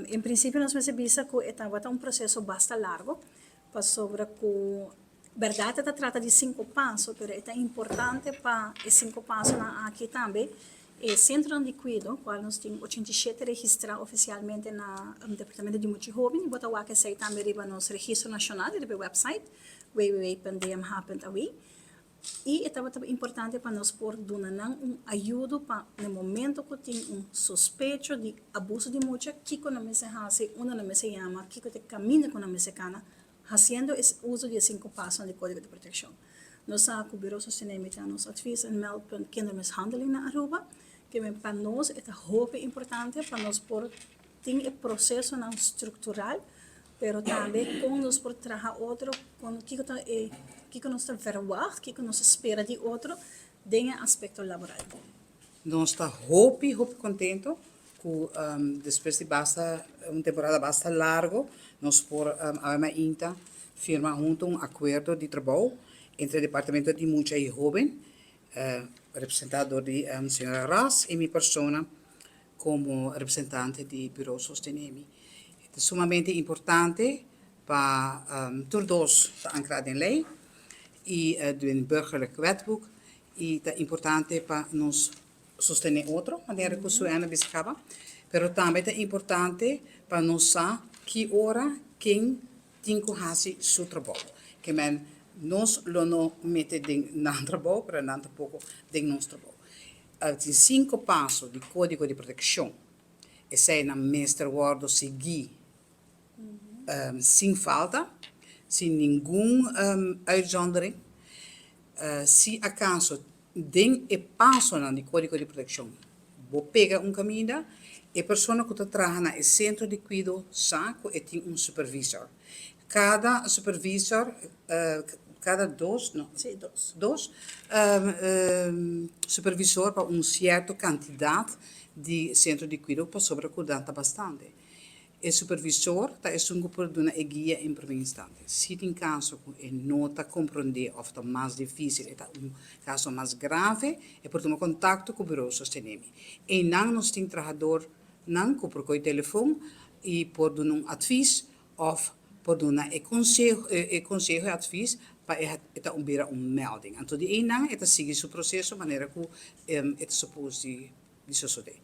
Em princípio, nós percebemos que é um processo bastante largo, para sobre que verdade trata de 5 passos, mas é importante para os 5 passos aqui também. O Centro de Cuido, qual nós temos 87 registrados oficialmente no Departamento de Mulher Jovem, botar o que sai também no nosso registro nacional, no website, www.dmh.awi. E é importante para nós por donar ajuda para no momento que tem suspeito de abuso de mulher, que não se hace, não se chama, que te caminha com a se cana, fazendo esse uso de 5 passos de código de proteção. Nós sabemos que o Bureau Sostenimento nos advisa em meldpunt kindermishandeling na Aruba, que para nós é muito importante para nós por ter o processo estrutural, pero também com nós por trabalhar outro, com que nós verwacht, que nós espera de outro, dentro aspecto laboral. Nós está muito contento que depois de uma temporada bastante larga, nós por a INTA firma junto um acordo de trabalho entre o Departamento de Mulher e Jovem, representado de senhora Ras e minha pessoa como representante do Bureau Sostenimi. É sumamente importante para todos estar ancrado em lei e do burgerlijk wetboek e é importante para nós sostener outro, maneira que o Suena biscava, pero também é importante para nós saber que hora quem tem que fazer seu trabalho, que nós não metemos no trabalho, para não pouco de nosso trabalho. Tem 5 passos de código de proteção, e sei na mestre guardo seguir sem falta, sem nenhum uitzondering. Se acaso tem e passo no código de proteção, vou pegar caminho, e a pessoa que está trabalhando no centro de cuidado sabe que tem supervisor. Cada supervisor, cada dois supervisor para certo quantidade de centro de cuidado para sobrecuidar bastante. O supervisor está por dar a guia em primeiro instante. Se tem caso que não está compreender ou está mais difícil, é caso mais grave, é por tomar contato com o Bureau Sostenimi. E não nós temos trabalhador não que por telefone e por dar advies ou por dar conselho e advies para enviar melding. Então, de não é seguir o processo de maneira que é suposto de suceder.